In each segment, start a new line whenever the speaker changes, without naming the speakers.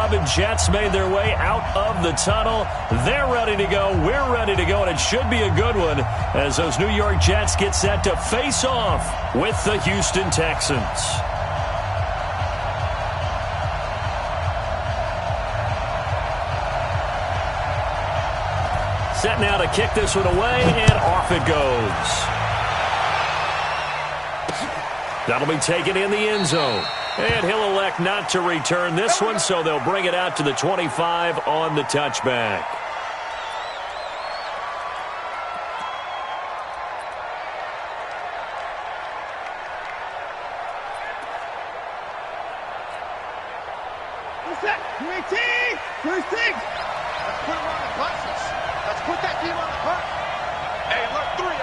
job, and Jets made their way out of the tunnel. They're ready to go. We're ready to go, and it should be a good one as those New York Jets get set to face off with the Houston Texans. Set now to kick this one away, and off it goes. That'll be taken in the end zone. And he'll elect not to return this one, so they'll bring it out to the 25 on the touchback.
Let's put him on the buses. Let's put that team on the bus. Hey, alert three.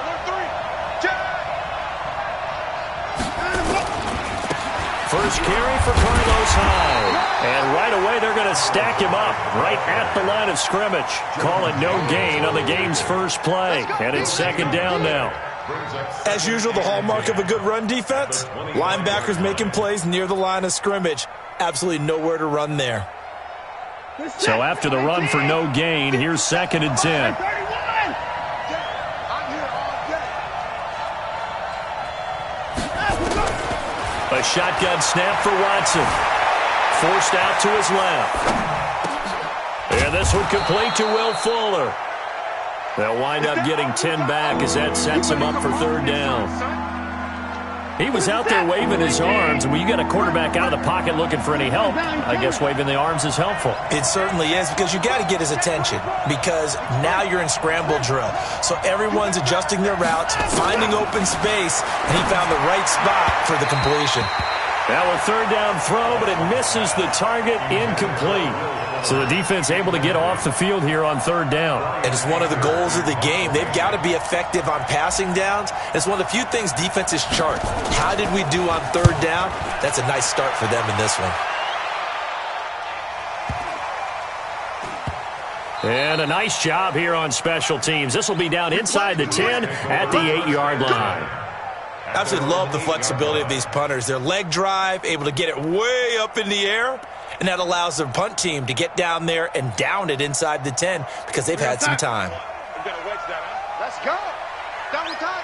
First carry for Carlos Hyde. And right away, they're going to stack him up right at the line of scrimmage. Call it no gain on the game's first play. And it's second down now.
As usual, the hallmark of a good run defense, linebackers making plays near the line of scrimmage. Absolutely nowhere to run there.
So after the run for no gain, here's second and 10. A shotgun snap for Watson. Forced out to his left. And this one complete to Will Fuller. They'll wind up getting 10 back as that sets him up for third down. He was out there waving his arms, and when you got a quarterback out of the pocket looking for any help, I guess waving the arms is helpful.
It certainly is, because you got to get his attention, because now you're in scramble drill. So everyone's adjusting their routes, finding open space, and he found the right spot for the completion.
Now a third down throw, but it misses the target, incomplete. So the defense able to get off the field here on third down.
And it's one of the goals of the game. They've got to be effective on passing downs. It's one of the few things defenses chart. How did we do on third down? That's a nice start for them in this one.
And a nice job here on special teams. This will be down inside the 10 at the 8-yard line.
I absolutely love the flexibility of these punters. Their leg drive, able to get it way up in the air, and that allows their punt team to get down there and down it inside the 10 because they've had some time.
Let's go. Double time.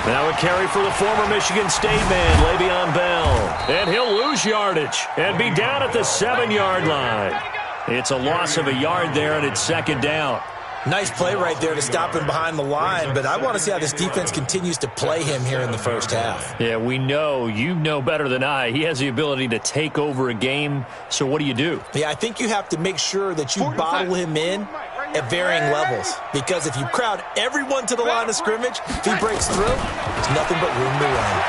Now a carry for the former Michigan State man, Le'Veon Bell. And he'll lose yardage and be down at the 7-yard line. It's a loss of a yard there, and it's second down.
Nice play right there to stop him behind the line, but I want to see how this defense continues to play him here in the first half.
Yeah, we know. You know better than I. He has the ability to take over a game, so what do you do?
Yeah, I think you have to make sure that you bottle him in at varying levels, because if you crowd everyone to the line of scrimmage, if he breaks through, there's nothing but room to run.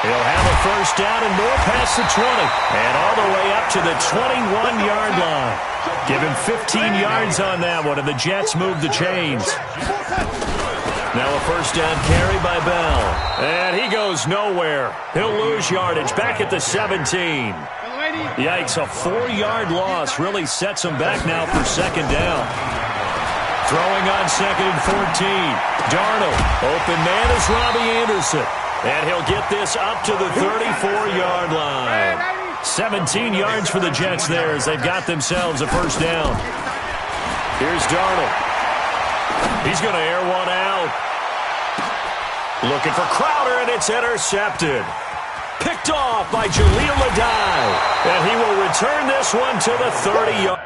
He'll have a first down and more past the 20, and all the way up to the 21-yard line. Give him 15 yards on that one, and the Jets move the chains. Now a first down carry by Bell. And he goes nowhere. He'll lose yardage back at the 17. Yikes, a 4-yard loss really sets him back now for second down. Throwing on second and 14. Darnold, open man is Robbie Anderson. And he'll get this up to the 34-yard line. 17 yards for the Jets there as they've got themselves a first down. Here's Darnold. He's going to air one out. Looking for Crowder, and it's intercepted. Picked off by Jaleel Adai. And he will return this one to the 30-yard line.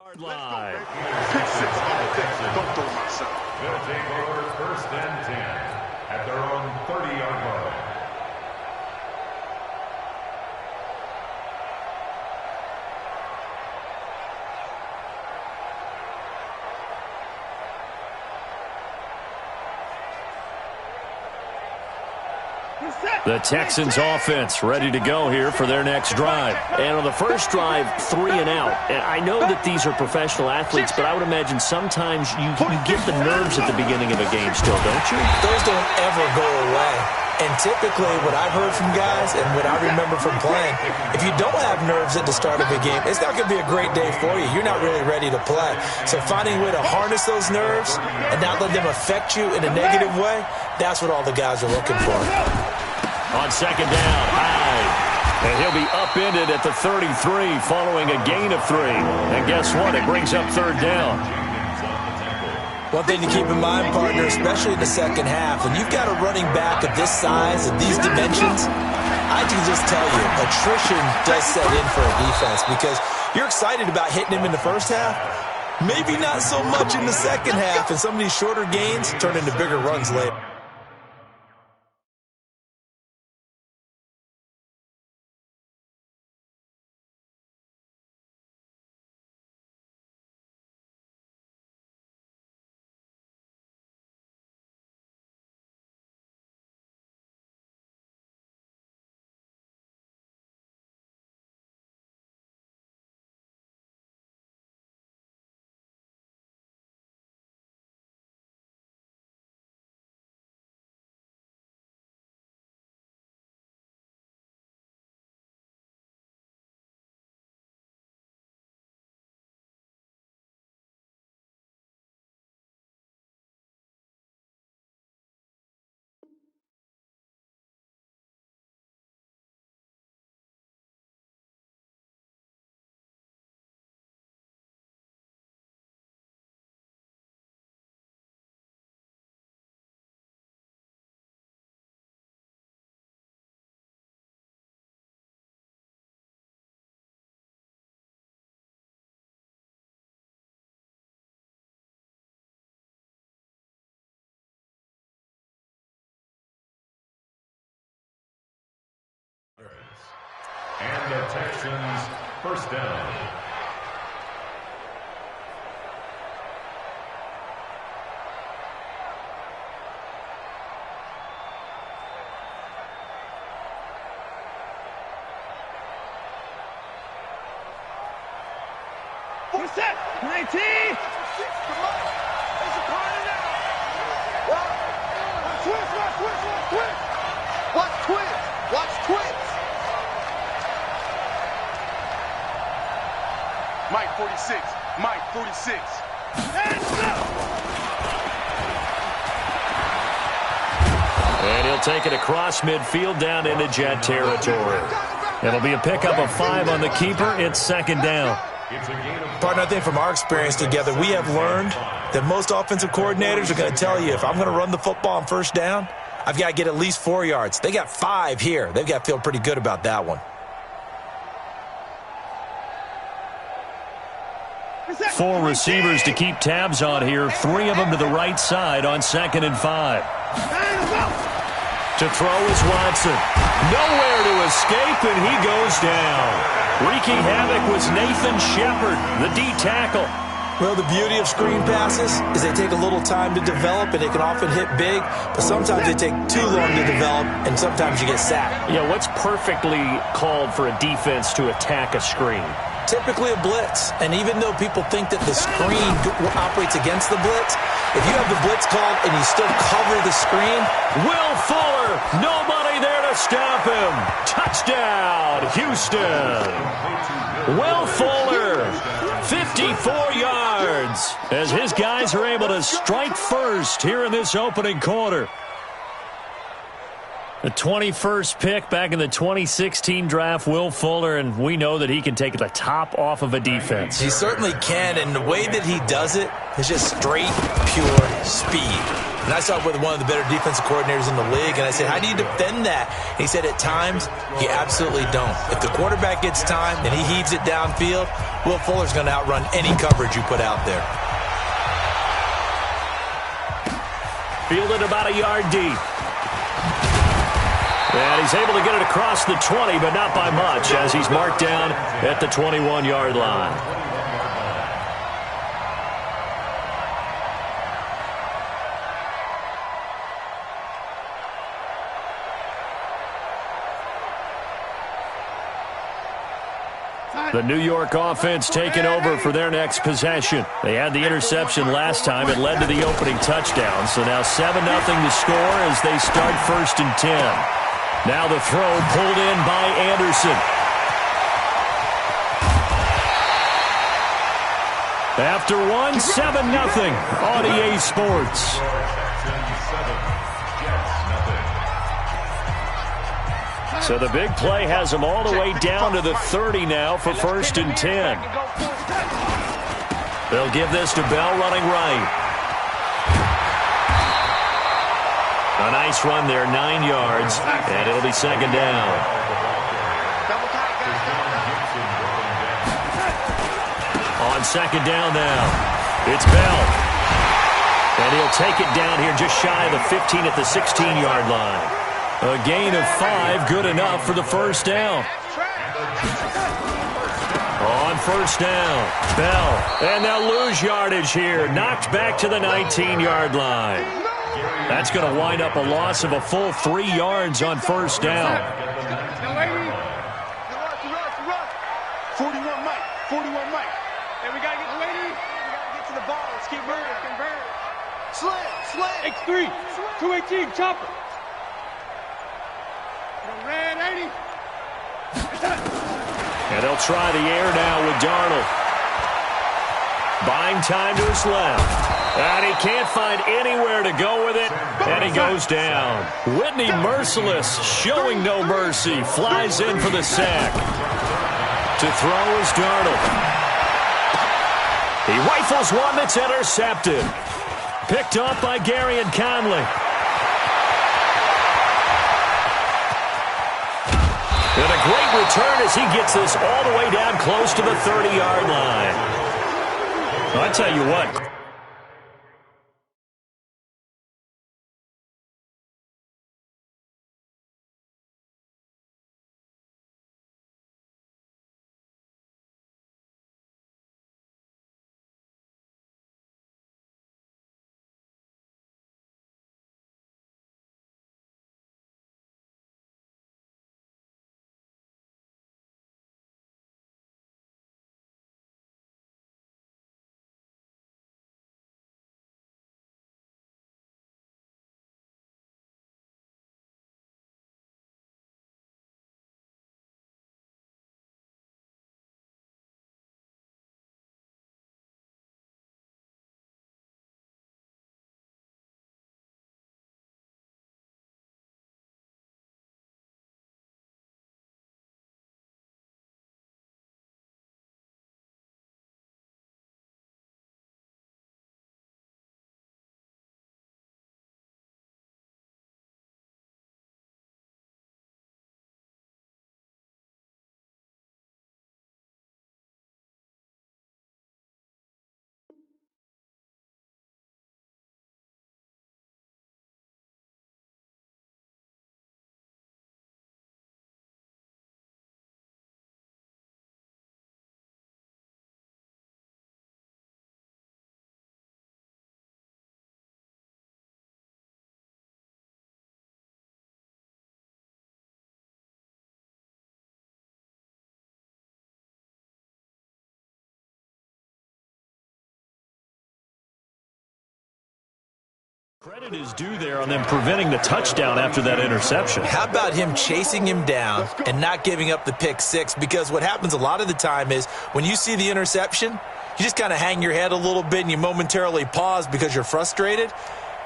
Line.
Pick six all day. Don't throw myself.
They'll take over 1st and 10 at their own 30-yard line.
The Texans offense ready to go here for their next drive.
And on the first drive, 3 and out. And I know that these are professional athletes, but I would imagine sometimes you get the nerves at the beginning of a game still, don't you?
Those don't ever go away. And typically what I've heard from guys and what I remember from playing, if you don't have nerves at the start of a game, it's not going to be a great day for you. You're not really ready to play. So finding a way to harness those nerves and not let them affect you in a negative way, that's what all the guys are looking for.
On second down, Hyde. And he'll be upended at the 33 following a gain of 3. And guess what? It brings up third down.
One thing to keep in mind, partner, especially in the second half, when you've got a running back of this size and these dimensions, I can just tell you, attrition does set in for a defense because you're excited about hitting him in the first half. Maybe not so much in the second half, and some of these shorter gains turn into bigger runs later.
And the Texans, 1st down.
What's that? 19! Come on! There's a corner now! Watch twist! Watch twist! Watch twist! Mike 46. Mike 46.
And he'll take it across midfield down into Jet territory. It'll be a pickup of 5 on the keeper. It's second down.
Partner, I think from our experience together, we have learned that most offensive coordinators are going to tell you, if I'm going to run the football on first down, I've got to get at least 4 yards. They got 5 here. They've got to feel pretty good about that one.
4 receivers to keep tabs on here. 3 of them to the right side on 2nd and 5. To throw is Watson. Nowhere to escape, and he goes down. Wreaking havoc was Nathan Shepard, the D tackle.
Well, the beauty of screen passes is they take a little time to develop, and they can often hit big, but sometimes they take too long to develop, and sometimes you get sacked.
Yeah, what's perfectly called for a defense to attack a screen?
Typically a blitz, and even though people think that the screen operates against the blitz, if you have the blitz called and you still cover the screen.
Will Fuller, nobody there to stop him. Touchdown, Houston. Will Fuller, 54 yards, as his guys are able to strike first here in this opening quarter. The 21st pick back in the 2016 draft, Will Fuller, and we know that he can take the top off of a defense.
He certainly can, and the way that he does it is just straight, pure speed. And I saw it with one of the better defensive coordinators in the league, and I said, how do you defend that? And he said, at times, you absolutely don't. If the quarterback gets time and he heaves it downfield, Will Fuller's going to outrun any coverage you put out there.
Fielded about a yard deep. And he's able to get it across the 20, but not by much, as he's marked down at the 21-yard line. The New York offense taking over for their next possession. They had the interception last time. It led to the opening touchdown. So now 7-0 to score as they start 1st and 10. Now the throw pulled in by Anderson. After one, 7-0 on EA Sports. So the big play has them all the way down to the 30 now for 1st and 10. They'll give this to Bell running right. A nice run there, 9 yards, and it'll be 2nd down. On 2nd down now, it's Bell. And he'll take it down here just shy of the 15 at the 16-yard line. A gain of 5, good enough for the 1st down. On 1st down, Bell. And they'll lose yardage here. Knocked back to the 19-yard line. That's going to wind up a loss of a full 3 yards on 1st down.
41 Mike. 41 Mike. And we got to get the lady. We got to get to the ball. Let's keep moving. Slant. X3. 218. Chopper. Red 80.
And they'll try the air now with Darnold. Buying time to his left. And he can't find anywhere to go with it. And he goes down. Whitney Merciless, showing no mercy, flies in for the sack. To throw is Darnold. He rifles one that's intercepted. Picked up by Gary and Conley. And a great return as he gets this all the way down close to the 30-yard line. I tell you what. Credit is due there on them preventing the touchdown after that interception.
How about him chasing him down and not giving up the pick six? Because what happens a lot of the time is when you see the interception, you just kind of hang your head a little bit and you momentarily pause because you're frustrated.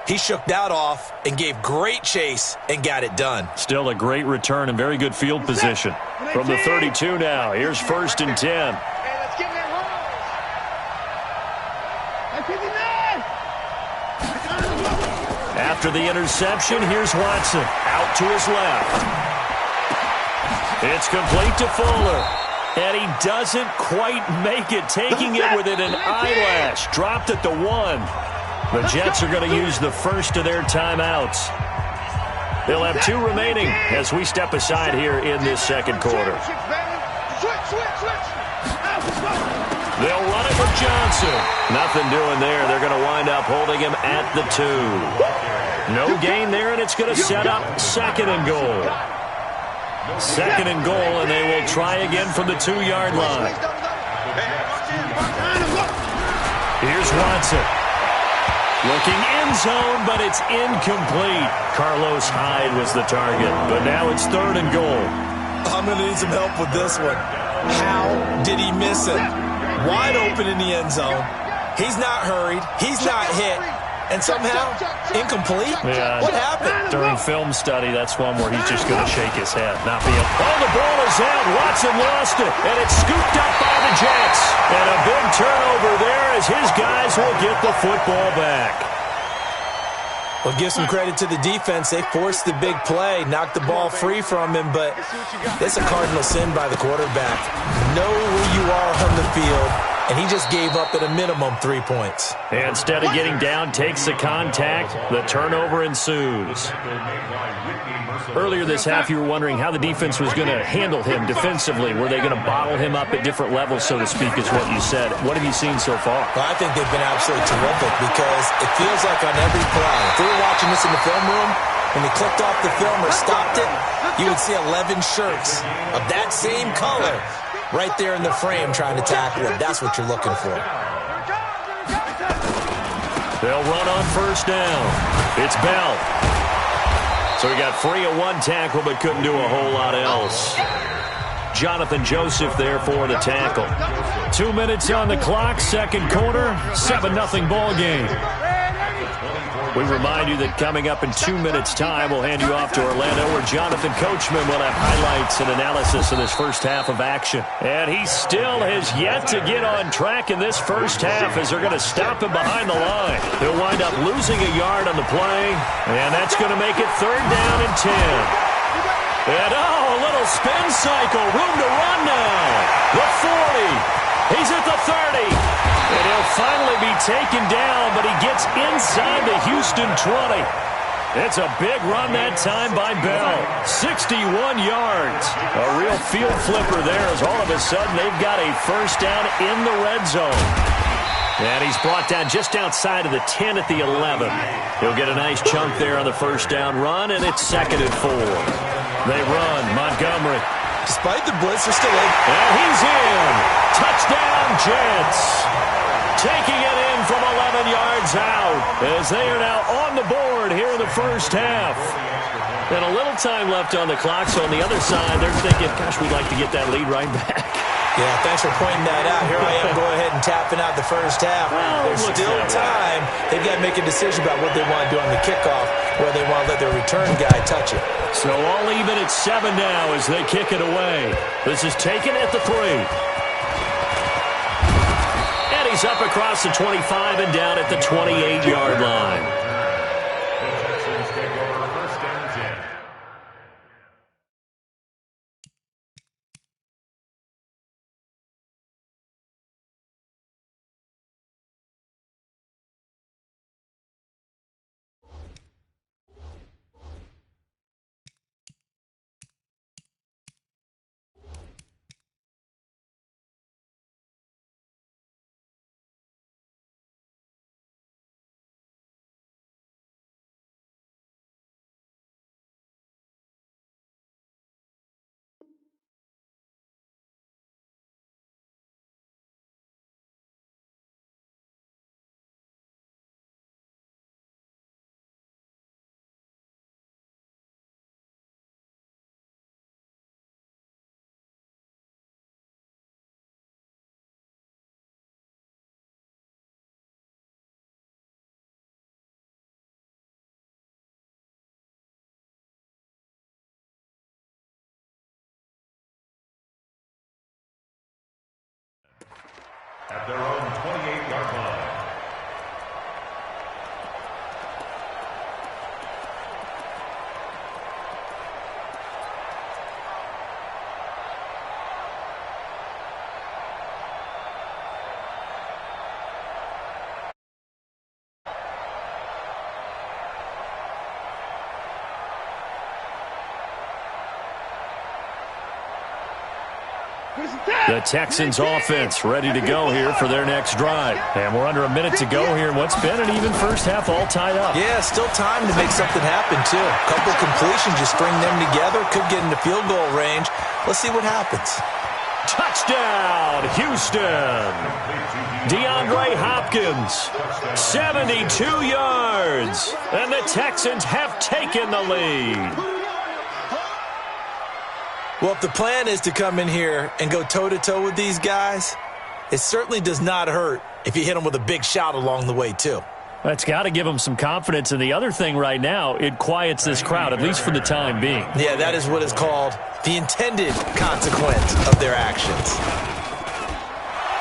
He shook that off and gave great chase and got it done.
Still a great return and very good field position. From the 32 now, here's 1st and 10.
Hey, let's get that rolls.
After the interception, here's Watson. Out to his left. It's complete to Fuller. And he doesn't quite make it, taking it within an eyelash. Dropped at the 1. The Jets are going to use the first of their timeouts. They'll have 2 remaining as we step aside here in this second quarter. They'll run it with Johnson. Nothing doing there. They're going to wind up holding him at the 2. No gain there, and it's going to set up 2nd and goal. 2nd and goal, and they will try again from the 2-yard line. Here's Watson. Looking end zone, but it's incomplete. Carlos Hyde was the target, but now it's 3rd and goal.
I'm going to need some help with this one. How did he miss it? Wide open in the end zone. He's not hurried. He's not hit. And somehow, incomplete?
Yeah,
what happened?
During film study, that's one where he's just going to shake his head. Not be oh, the ball is out. Watson lost it, and it's scooped up by the Jets. And a big turnover there as his guys will get the football back.
Well, give some credit to the defense. They forced the big play, knocked the ball free from him, but it's a cardinal sin by the quarterback. Know where you are on the field, and he just gave up at a minimum 3 points.
And instead of getting down, takes the contact. The turnover ensues. Earlier this half, you were wondering how the defense was going to handle him defensively. Were they going to bottle him up at different levels, so to speak, is what you said. What have you seen so far?
Well, I think they've been absolutely terrific because it feels like on every play, if we were watching this in the film room, when they clicked off the film or stopped it, you would see 11 shirts of that same color right there in the frame trying to tackle him. That's what you're looking for.
They'll run on 1st down. It's Bell. So he got free of 1 tackle but couldn't do a whole lot else. Jonathan Joseph there for the tackle. 2 minutes on the clock, 2nd quarter, 7-0 ball game. We remind you that coming up in 2 minutes' time, we'll hand you off to Orlando, where Jonathan Coachman will have highlights and analysis of this first half of action. And he still has yet to get on track in this first half as they're going to stop him behind the line. They'll wind up losing a yard on the play, and that's going to make it 3rd down and 10. And, a little spin cycle. Room to run now. The 40. He's at the 30. And he'll finally be taken down, but he gets inside the Houston 20. It's a big run that time by Bell. 61 yards. A real field flipper there as all of a sudden they've got a 1st down in the red zone. And he's brought down just outside of the 10 at the 11. He'll get a nice chunk there on the 1st down run, and it's 2nd and 4. They run. Montgomery.
Despite the blitz, they're still in.
And he's in. Touchdown, Jets. Taking it in from 11 yards out as they are now on the board here in the first half. And a little time left on the clock, so on the other side, they're thinking, gosh, we'd like to get that lead right back.
Yeah, thanks for pointing that out. Here I am going ahead and tapping out the first half.
Well,
there's still time. They've got to make a decision about what they want to do on the kickoff, whether they want to let their return guy touch it.
So all even at 7 now as they kick it away. This is taken at the 3. He's up across the 25 and down at the 28-yard line.
at their own 28-yard line.
The Texans offense ready to go here for their next drive. And we're under a minute to go here in what's been an even first half, all tied up.
Yeah, still time to make something happen, too. A couple completions, just string them together. Could get into field goal range. Let's see what happens.
Touchdown, Houston. DeAndre Hopkins, 72 yards. And the Texans have taken the lead.
Well, if the plan is to come in here and go toe-to-toe with these guys, it certainly does not hurt if you hit them with a big shot along the way, too.
That's got to give them some confidence. And the other thing right now, it quiets this crowd, at least for the time being.
Yeah, that is what is called the intended consequence of their actions.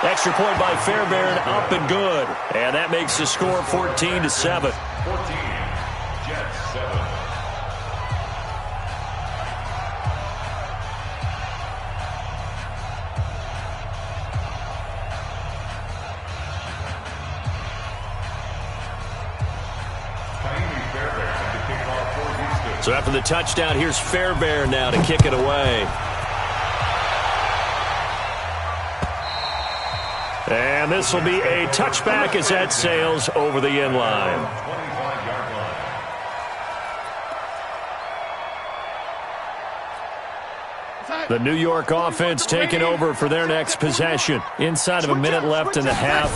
Extra point by Fairbairn, up and good. And that makes the score 14-7.
14, Jets 7.
So after the touchdown, here's Fairbairn now to kick it away. And this will be a touchback as that sails over the end line.
25-yard line.
The New York offense taking over for their next possession. Inside of a minute left in the half.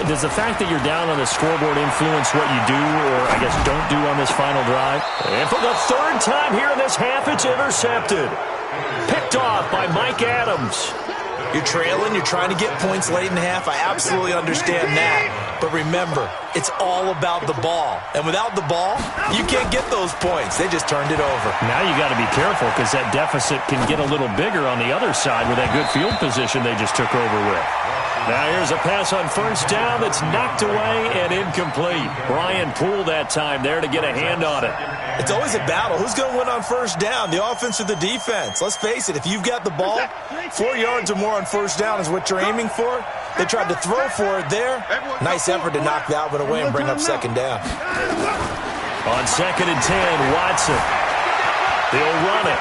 Does the fact that you're down on the scoreboard influence what you do, or I guess don't do on this final drive? And for the third time here in this half, it's intercepted. Picked off by Mike Adams.
You're trailing, you're trying to get points late in the half. I absolutely understand that. But remember, it's all about the ball. And without the ball, you can't get those points. They just turned it over.
Now you got to be careful because that deficit can get a little bigger on the other side with that good field position they just took over with. Now here's a pass on first down that's knocked away and incomplete. Brian Poole that time there to get a hand on it.
It's always a battle. Who's going to win on first down, the offense or the defense? Let's face it, if you've got the ball, 4 yards or more on first down is what you're aiming for. They tried to throw for it there. Nice effort to knock that one away and bring up second down.
On 2nd and 10, Watson. He'll run it.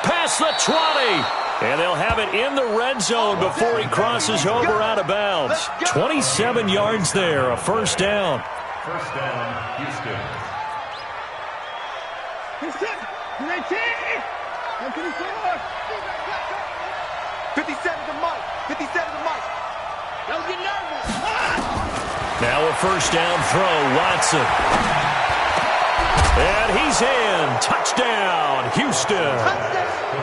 Past the 20. And they'll have it in the red zone before he crosses over out of bounds. 27 yards there, a first down.
First down, Houston.
57 to Mike. 57 to Mike. Don't get nervous.
Now a first down throw, Watson. And he's in. Touchdown, Houston.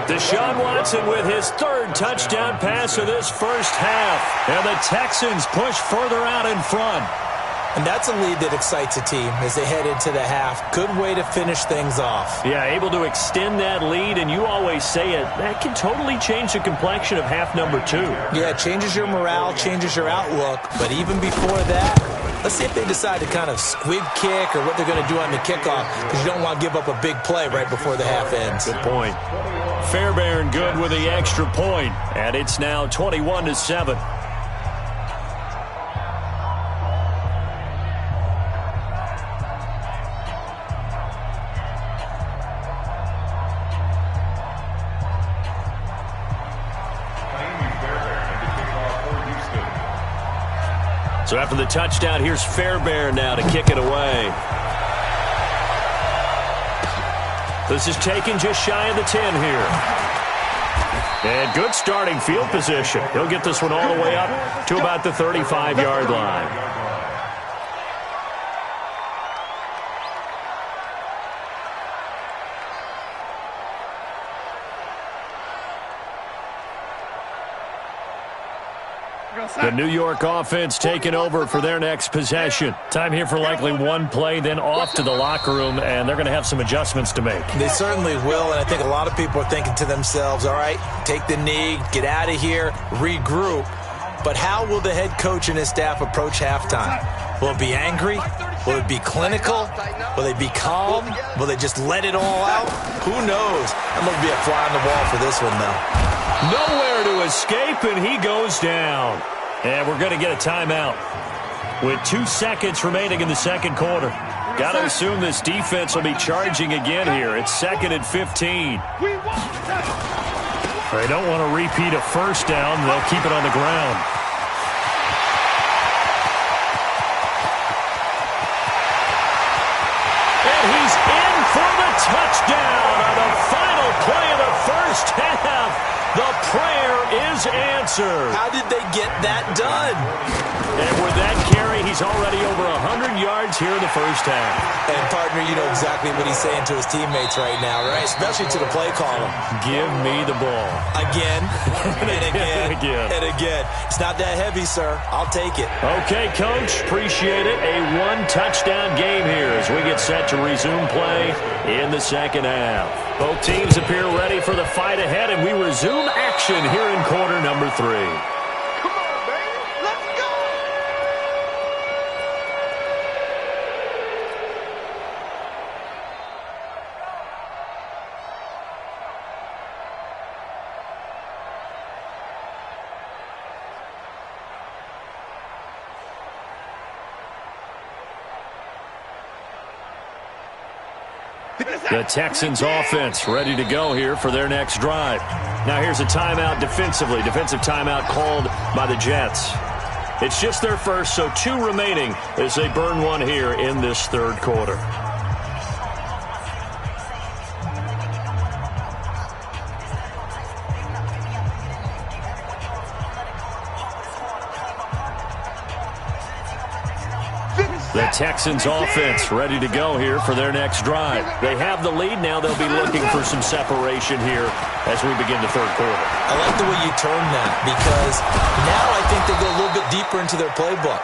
Deshaun Watson with his third touchdown pass of this first half. And the Texans push further out in front.
And that's a lead that excites a team as they head into the half. Good way to finish things off.
Yeah, able to extend that lead, and you always say it, that can totally change the complexion of half number 2.
Yeah, it changes your morale, changes your outlook. But even before that, let's see if they decide to kind of squib kick or what they're going to do on the kickoff, because you don't want to give up a big play right before the half ends.
Good point. Fairbairn good with the extra point, and it's now 21-7. So after the touchdown, here's Fairbairn now to kick it away. This is taken just shy of the 10 here. And good starting field position. He'll get this one all the way up to about the 35-yard line. The New York offense taking over for their next possession. Time here for likely one play, then off to the locker room, and they're going to have some adjustments to make.
They certainly will, and I think a lot of people are thinking to themselves, all right, take the knee, get out of here, regroup. But how will the head coach and his staff approach halftime? Will it be angry? Will it be clinical? Will they be calm? Will they just let it all out? Who knows? I'm going to be a fly on the wall for this one, though.
Nowhere to escape, and he goes down. And we're going to get a timeout with 2 seconds remaining in the second quarter. Got to assume this defense will be charging again here. It's 2nd and 15. They don't want to repeat a first down. They'll keep it on the ground. And he's in for the touchdown on the final play of the first half. The prayer is answered.
How did they get that done?
And with that carry, he's already over 100 yards here in the first half.
And, partner, you know exactly what he's saying to his teammates right now, right? Especially to the play caller.
Give me the ball.
Again, and again, and again. It's not that heavy, sir. I'll take it.
Okay, Coach. Appreciate it. A one-touchdown game here as we get set to resume play in the second half. Both teams appear ready for the fight ahead, and we resume action here in quarter number 3. The Texans offense ready to go here for their next drive. Now here's a timeout defensively. Defensive timeout called by the Jets. It's just their first, so 2 remaining as they burn one here in this third quarter. The Texans offense ready to go here for their next drive. They have the lead. Now they'll be looking for some separation here as we begin the third quarter.
I like the way you turn that because now I think they go a little bit deeper into their playbook.